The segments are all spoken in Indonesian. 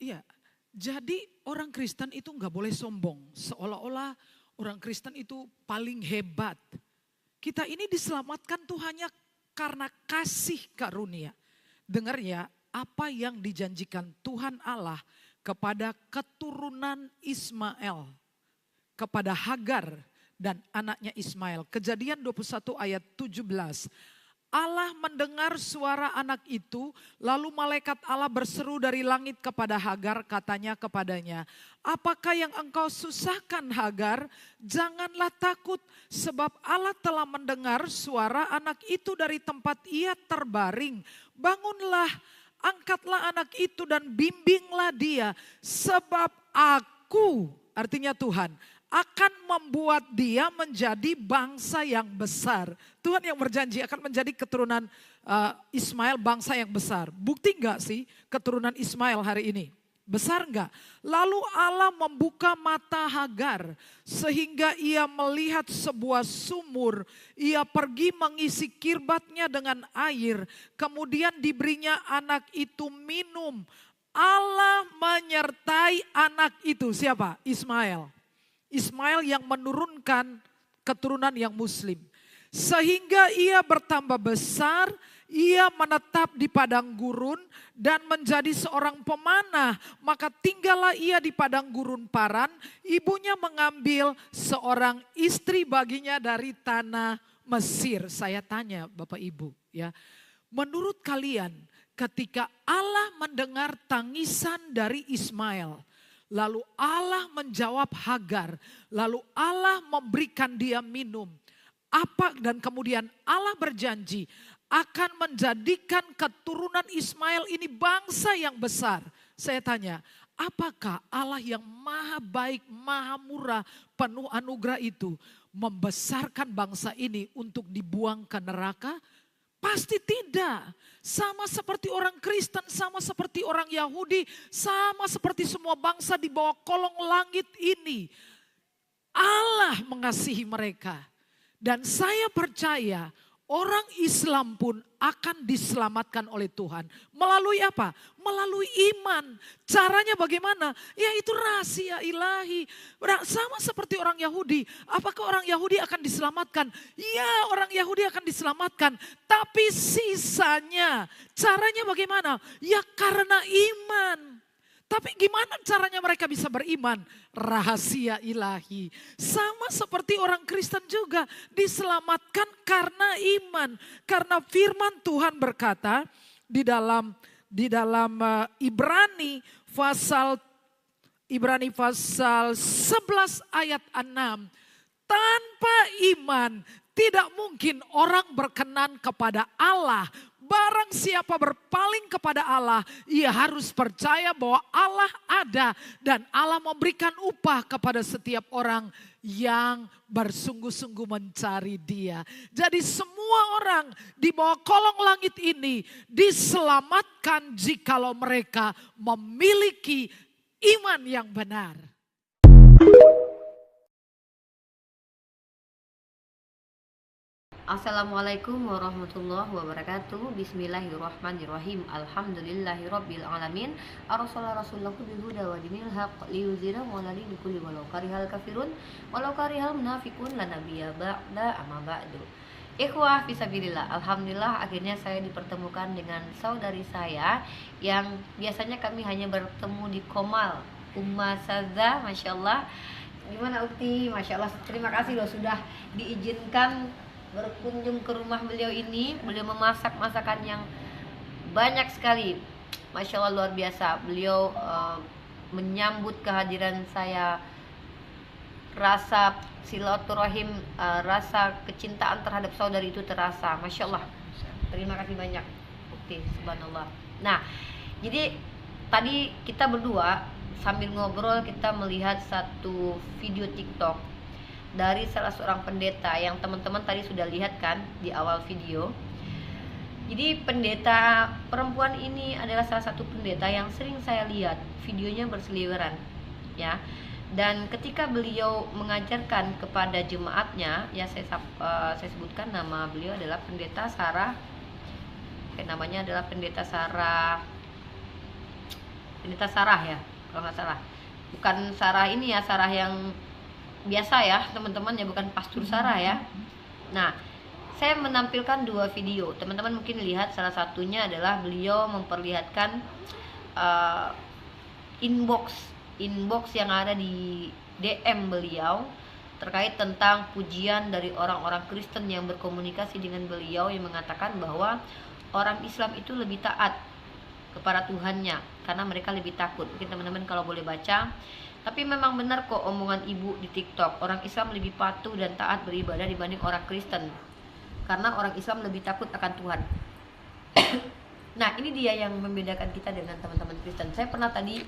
Iya, jadi orang Kristen itu nggak boleh sombong. Seolah-olah orang Kristen itu paling hebat. Kita ini diselamatkan tuh hanya karena kasih karunia. Dengar ya, apa yang dijanjikan Tuhan Allah kepada keturunan Ismail, kepada Hagar dan anaknya Ismail. Kejadian 21 ayat 17. Allah mendengar suara anak itu, lalu malaikat Allah berseru dari langit kepada Hagar, katanya kepadanya, apakah yang engkau susahkan Hagar? Janganlah takut, sebab Allah telah mendengar suara anak itu dari tempat ia terbaring. Bangunlah, angkatlah anak itu dan bimbinglah dia, sebab aku, artinya Tuhan, akan membuat dia menjadi bangsa yang besar. Tuhan yang berjanji akan menjadi keturunan Ismail bangsa yang besar. Bukti enggak sih keturunan Ismail hari ini? Besar enggak? Lalu Allah membuka mata Hagar sehingga ia melihat sebuah sumur. Ia pergi mengisi kirbatnya dengan air. Kemudian diberinya anak itu minum. Allah menyertai anak itu. Siapa? Ismail. Ismail yang menurunkan keturunan yang muslim. Sehingga ia bertambah besar, ia menetap di padang gurun dan menjadi seorang pemanah. Maka tinggallah ia di padang gurun Paran, ibunya mengambil seorang istri baginya dari tanah Mesir. Saya tanya Bapak Ibu ya, menurut kalian ketika Allah mendengar tangisan dari Ismail, lalu Allah menjawab Hagar, lalu Allah memberikan dia minum. Apa dan kemudian Allah berjanji akan menjadikan keturunan Ismail ini bangsa yang besar. Saya tanya, apakah Allah yang maha baik, maha murah, penuh anugerah itu membesarkan bangsa ini untuk dibuang ke neraka? Pasti tidak. Sama seperti orang Kristen, sama seperti orang Yahudi, sama seperti semua bangsa di bawah kolong langit ini. Allah mengasihi mereka. Dan saya percaya orang Islam pun akan diselamatkan oleh Tuhan. Melalui apa? Melalui iman. Caranya bagaimana? Ya itu rahasia ilahi. Sama seperti orang Yahudi. Apakah orang Yahudi akan diselamatkan? Ya, orang Yahudi akan diselamatkan. Tapi sisanya caranya bagaimana? Ya karena iman. Tapi gimana caranya mereka bisa beriman? Rahasia ilahi. Sama seperti orang Kristen juga diselamatkan karena iman. Karena firman Tuhan berkata di dalam Ibrani pasal 11 ayat 6. Tanpa iman tidak mungkin orang berkenan kepada Allah. Barang siapa berpaling kepada Allah, ia harus percaya bahwa Allah ada dan Allah memberikan upah kepada setiap orang yang bersungguh-sungguh mencari Dia. Jadi semua orang di bawah kolong langit ini diselamatkan jikalau mereka memiliki iman yang benar. Assalamualaikum warahmatullahi wabarakatuh. Bismillahirrahmanirrahim. Alhamdulillahirabbil alamin. Arsalah rasulahu bil huda wa dinil haq liyuzhirahu 'ala dini kulli walau karihal kafirun walau karihal munafiqun la nabiyya ba'da amma ba'du. Ikhwah fisabilillah. Alhamdulillah akhirnya saya dipertemukan dengan saudari saya yang biasanya kami hanya bertemu di Komal. Umma Saza, Masya Allah. Gimana Ukti? Masya Allah, terima kasih loh sudah diizinkan berkunjung ke rumah beliau ini. Beliau memasak masakan yang banyak sekali, Masya Allah, luar biasa. Beliau menyambut kehadiran saya, rasa silaturahim, rasa kecintaan terhadap saudari itu terasa, Masya Allah. Terima kasih banyak Ukti, subhanallah. Nah, jadi tadi kita berdua sambil ngobrol kita melihat satu video TikTok dari salah seorang pendeta yang teman-teman tadi sudah lihat kan di awal video. Jadi pendeta perempuan ini adalah salah satu pendeta yang sering saya lihat videonya berseliweran ya. Dan ketika beliau mengajarkan kepada jemaatnya, ya saya sebutkan nama beliau adalah pendeta Sarah. Namanya adalah pendeta Sarah pendeta Sarah ya, kalau nggak salah. Bukan Sarah ini ya, Sarah yang biasa ya teman-teman ya, bukan Pastor Sarah ya. Nah, saya menampilkan 2 video. Teman-teman mungkin lihat, salah satunya adalah beliau memperlihatkan inbox yang ada di DM beliau terkait tentang pujian dari orang-orang Kristen yang berkomunikasi dengan beliau, yang mengatakan bahwa orang Islam itu lebih taat kepada Tuhannya karena mereka lebih takut. Mungkin teman-teman kalau boleh baca. Tapi memang benar kok omongan ibu di TikTok, orang Islam lebih patuh dan taat beribadah dibanding orang Kristen, karena orang Islam lebih takut akan Tuhan. Nah, ini dia yang membedakan kita dengan teman-teman Kristen. Saya pernah tadi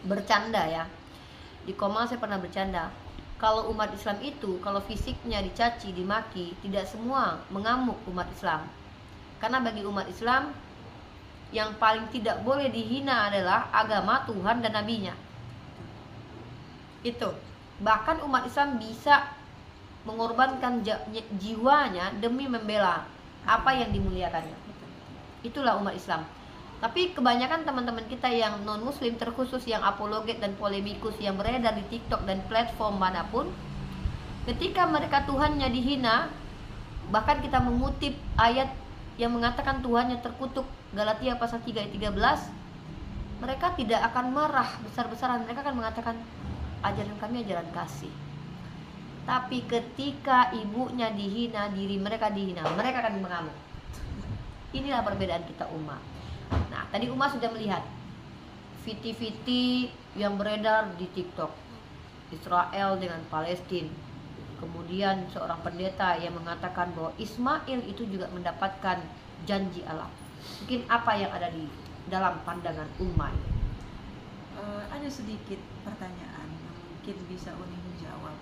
bercanda ya, di Komal saya pernah bercanda, kalau umat Islam itu kalau fisiknya dicaci, dimaki, tidak semua mengamuk umat Islam. Karena bagi umat Islam yang paling tidak boleh dihina adalah agama Tuhan dan nabinya. Itu. Bahkan umat Islam bisa mengorbankan jiwanya demi membela apa yang dimuliakannya. Itulah umat Islam. Tapi kebanyakan teman-teman kita yang non muslim, terkhusus yang apologet dan polemikus yang beredar di TikTok dan platform manapun, ketika mereka Tuhannya dihina, bahkan kita mengutip ayat yang mengatakan Tuhannya terkutuk, Galatia pasal 3 ayat 13, mereka tidak akan marah besar-besaran. Mereka akan mengatakan, ajaran kami ajaran kasih. Tapi ketika ibunya dihina, diri mereka dihina, mereka akan mengamuk. Inilah perbedaan kita umat. Nah, tadi Uma sudah melihat viti-viti yang beredar di TikTok, Israel dengan Palestina. Kemudian seorang pendeta yang mengatakan bahwa Ismail itu juga mendapatkan janji Allah. Mungkin apa yang ada di dalam pandangan Uma ini? Ada sedikit pertanyaan yang mungkin bisa Uni menjawab.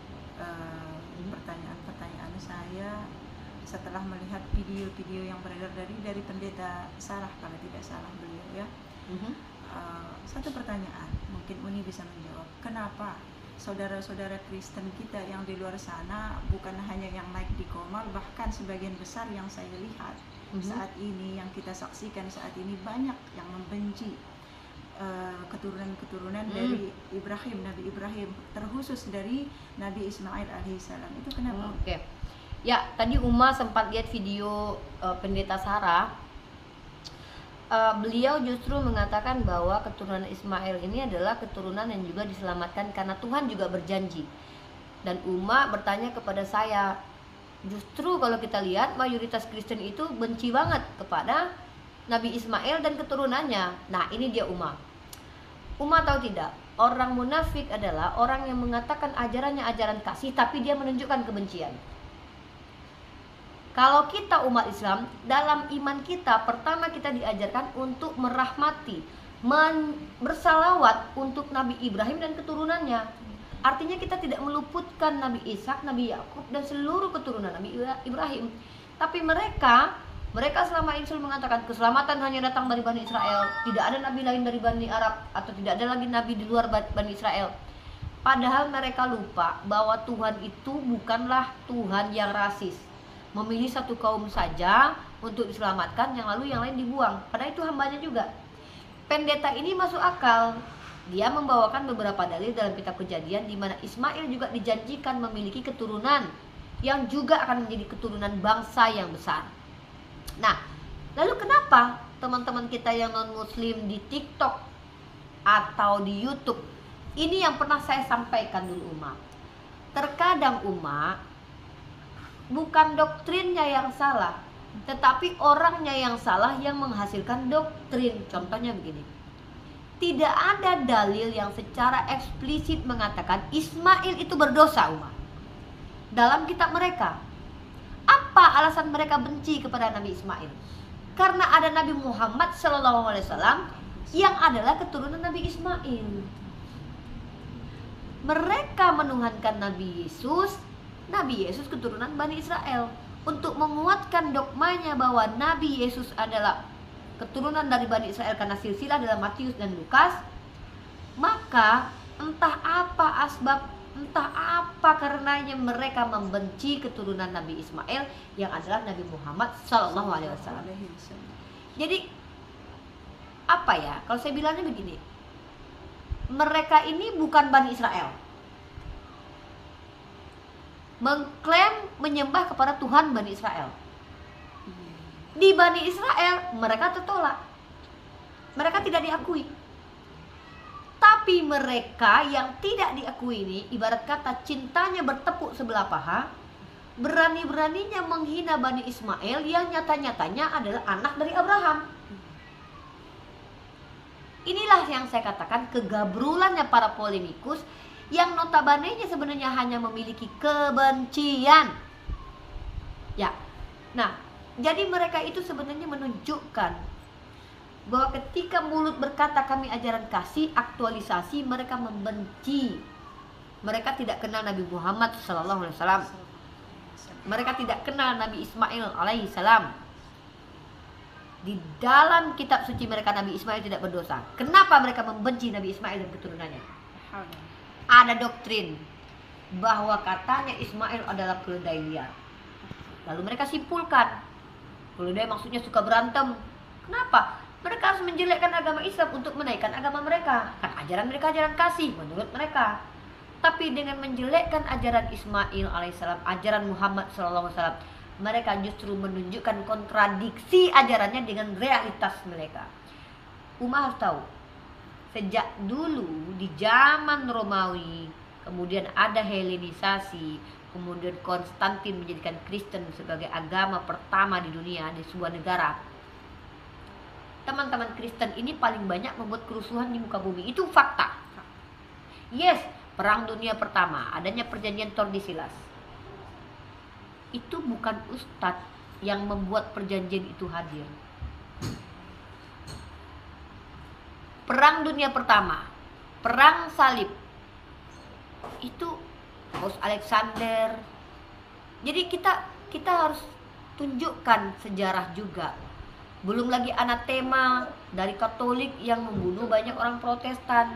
Pertanyaan saya setelah melihat video-video yang beredar dari pendeta Sarah, kalau tidak salah beliau ya. Satu pertanyaan, mungkin Uni bisa menjawab. Kenapa saudara-saudara Kristen kita yang di luar sana, bukan hanya yang naik di Komal, bahkan sebagian besar yang saya lihat saat ini, yang kita saksikan saat ini, banyak yang membenci keturunan-keturunan dari Ibrahim, Nabi Ibrahim, terkhusus dari Nabi Ismail alaihissalam. Itu kenapa? Oke. Ya, tadi Uma sempat lihat video pendeta Sarah. Beliau justru mengatakan bahwa keturunan Ismail ini adalah keturunan yang juga diselamatkan karena Tuhan juga berjanji. Dan Uma bertanya kepada saya, justru kalau kita lihat mayoritas Kristen itu benci banget kepada Nabi Ismail dan keturunannya. Nah, ini dia Uma. Uma tahu tidak, orang munafik adalah orang yang mengatakan ajarannya ajaran kasih, tapi dia menunjukkan kebencian. Kalau kita umat Islam, dalam iman kita, pertama kita diajarkan untuk merahmati, bersalawat untuk Nabi Ibrahim dan keturunannya. Artinya kita tidak meluputkan Nabi Ishak, Nabi Yakub, dan seluruh keturunan Nabi Ibrahim. Tapi mereka selama ini selalu mengatakan keselamatan hanya datang dari Bani Israel, tidak ada nabi lain dari Bani Arab, atau tidak ada lagi nabi di luar Bani Israel. Padahal mereka lupa bahwa Tuhan itu bukanlah Tuhan yang rasis, memilih satu kaum saja untuk diselamatkan, yang lalu yang lain dibuang. Padahal itu hambanya juga. Pendeta ini masuk akal. Dia membawakan beberapa dalil dalam kitab Kejadian di mana Ismail juga dijanjikan memiliki keturunan yang juga akan menjadi keturunan bangsa yang besar. Nah, lalu kenapa teman-teman kita yang non-muslim di TikTok atau di YouTube, ini yang pernah saya sampaikan dulu Uma. Terkadang Uma, bukan doktrinnya yang salah, tetapi orangnya yang salah yang menghasilkan doktrin. Contohnya begini, tidak ada dalil yang secara eksplisit mengatakan Ismail itu berdosa Uma. Dalam kitab mereka, apa alasan mereka benci kepada Nabi Ismail? Karena ada Nabi Muhammad SAW yang adalah keturunan Nabi Ismail. Mereka menuhankan Nabi Yesus keturunan Bani Israel. Untuk menguatkan dogmanya bahwa Nabi Yesus adalah keturunan dari Bani Israel karena silsilah dalam Matius dan Lukas, maka entah apa asbab, entah apa karenanya mereka membenci keturunan Nabi Ismail yang adalah Nabi Muhammad SAW. Jadi apa ya? Kalau saya bilangnya begini, mereka ini bukan Bani Israel. Mengklaim menyembah kepada Tuhan Bani Israel. Di Bani Israel mereka tertolak. Mereka tidak diakui. Tapi mereka yang tidak diakui ini, ibarat kata cintanya bertepuk sebelah paha, berani-beraninya menghina Bani Ismail yang nyata-nyatanya adalah anak dari Abraham. Inilah yang saya katakan kegabrulannya para polemikus yang notabene-nya sebenarnya hanya memiliki kebencian. Ya. Nah, jadi mereka itu sebenarnya menunjukkan bahwa ketika mulut berkata kami ajaran kasih, aktualisasi mereka membenci. Mereka tidak kenal Nabi Muhammad SAW. Mereka tidak kenal Nabi Ismail alaihissalam. Di dalam kitab suci mereka Nabi Ismail tidak berdosa. Kenapa mereka membenci Nabi Ismail dan keturunannya? Ada doktrin bahwa katanya Ismail adalah keledai liar. Lalu mereka simpulkan, keledai maksudnya suka berantem. Kenapa? Mereka harus menjelekkan agama Islam untuk menaikkan agama mereka. Kan ajaran mereka ajaran kasih menurut mereka. Tapi dengan menjelekkan ajaran Ismail alaihissalam, ajaran Muhammad SAW, mereka justru menunjukkan kontradiksi ajarannya dengan realitas mereka. Umat harus tahu, sejak dulu di zaman Romawi, kemudian ada Helenisasi, kemudian Konstantin menjadikan Kristen sebagai agama pertama di dunia di sebuah negara. Teman-teman Kristen ini paling banyak membuat kerusuhan di muka bumi. Itu fakta. Yes, Perang Dunia Pertama, adanya perjanjian Tordesillas. Itu bukan ustadz yang membuat perjanjian itu hadir. Perang Dunia Pertama, Perang Salib, itu Paus Alexander. Jadi kita harus tunjukkan sejarah juga. Belum lagi anatema dari Katolik yang membunuh banyak orang Protestan.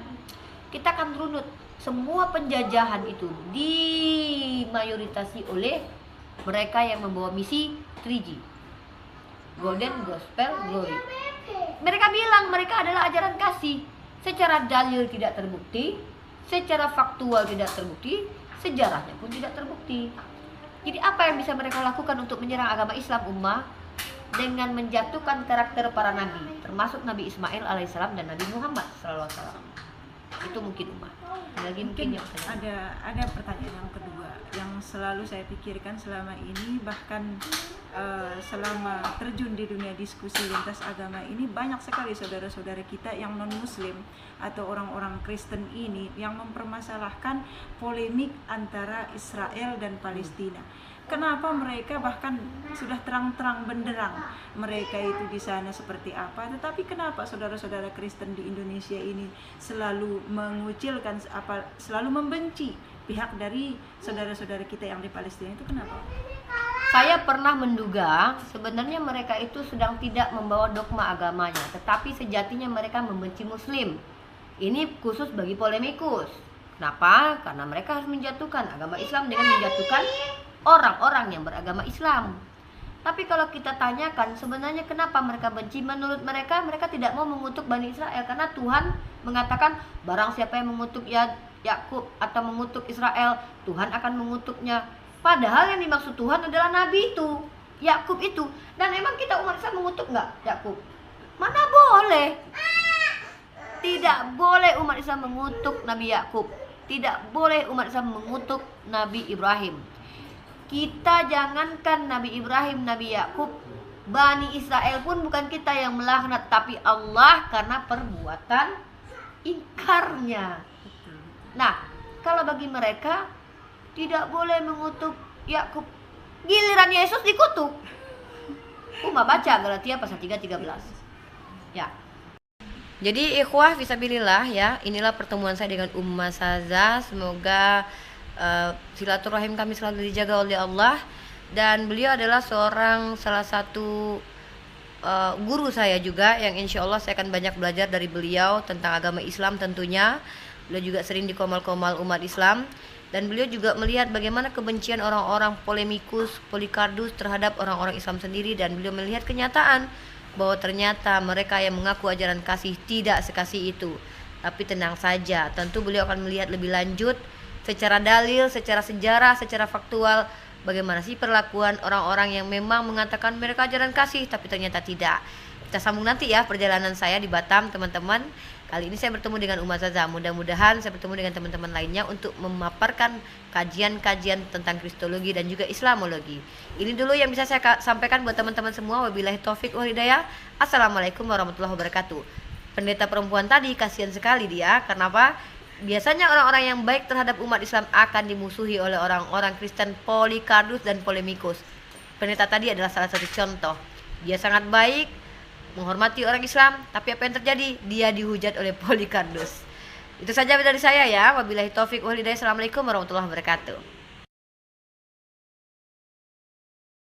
Kita akan runut, semua penjajahan itu dimayoritasi oleh mereka yang membawa misi 3G, Golden Gospel Glory. Mereka bilang mereka adalah ajaran kasih. Secara dalil tidak terbukti, secara faktual tidak terbukti, sejarahnya pun tidak terbukti. Jadi apa yang bisa mereka lakukan untuk menyerang agama Islam ummah? Dengan menjatuhkan karakter para nabi, termasuk Nabi Ismail alaihissalam dan Nabi Muhammad sallallahu alaihi wasallam. Itu mungkin ummah. Lagi mungkin yang ada pertanyaan yang kedua yang selalu saya pikirkan selama ini, bahkan selama terjun di dunia diskusi lintas agama ini, banyak sekali saudara-saudara kita yang non muslim atau orang-orang Kristen ini yang mempermasalahkan polemik antara Israel dan Palestina. Kenapa mereka bahkan sudah terang-terang benderang mereka itu di sana seperti apa, tetapi kenapa saudara-saudara Kristen di Indonesia ini selalu mengucilkan, selalu membenci pihak dari saudara-saudara kita yang di Palestina itu, kenapa? Saya pernah menduga sebenarnya mereka itu sedang tidak membawa dogma agamanya, tetapi sejatinya mereka membenci Muslim. Ini khusus bagi polemikus. Kenapa? Karena mereka harus menjatuhkan agama Islam dengan menjatuhkan orang-orang yang beragama Islam. Tapi kalau kita tanyakan sebenarnya kenapa mereka benci, menurut mereka tidak mau mengutuk Bani Israel karena Tuhan mengatakan barang siapa yang mengutuk Yakub atau mengutuk Israel, Tuhan akan mengutuknya. Padahal yang dimaksud Tuhan adalah Nabi itu, Yakub itu. Dan emang kita umat Islam mengutuk nggak Yakub? Mana boleh. Tidak boleh umat Islam mengutuk Nabi Yakub. Tidak boleh umat Islam mengutuk Nabi Ibrahim. Kita jangankan Nabi Ibrahim, Nabi Yakub, Bani Israel pun bukan kita yang melaknat, tapi Allah karena perbuatan ingkarnya. Nah, kalau bagi mereka tidak boleh mengutuk Yakub, giliran Yesus dikutuk. Umat baca Galatia pasal 3:13. Ya. Jadi ikhwah fisabilillah ya, inilah pertemuan saya dengan Umma Saza. Semoga silaturahim kami selalu dijaga oleh Allah, dan beliau adalah salah satu guru saya juga yang insya Allah saya akan banyak belajar dari beliau tentang agama Islam tentunya. Beliau juga sering di komal-komal umat Islam, dan beliau juga melihat bagaimana kebencian orang-orang polemikus, Polikardus terhadap orang-orang Islam sendiri, dan beliau melihat kenyataan bahwa ternyata mereka yang mengaku ajaran kasih tidak sekasih itu. Tapi tenang saja, tentu beliau akan melihat lebih lanjut secara dalil, secara sejarah, secara faktual, bagaimana sih perlakuan orang-orang yang memang mengatakan mereka ajaran kasih tapi ternyata tidak. Kita sambung nanti ya perjalanan saya di Batam, teman-teman. Kali ini saya bertemu dengan Uma Zaza. Mudah-mudahan saya bertemu dengan teman-teman lainnya untuk memaparkan kajian-kajian tentang Kristologi dan juga Islamologi. Ini dulu yang bisa saya sampaikan buat teman-teman semua. Wabillahi taufik wal hidayah. Assalamualaikum warahmatullahi wabarakatuh. Pendeta perempuan tadi kasihan sekali dia. Kenapa? Biasanya orang-orang yang baik terhadap umat Islam akan dimusuhi oleh orang-orang Kristen Polycarpus dan Polemikus. Pendeta tadi adalah salah satu contoh. Dia sangat baik, menghormati orang Islam, tapi apa yang terjadi? Dia dihujat oleh Polycarpus. Itu saja dari saya ya. Wabillahi taufik wal hidayah. Assalamualaikum warahmatullahi wabarakatuh.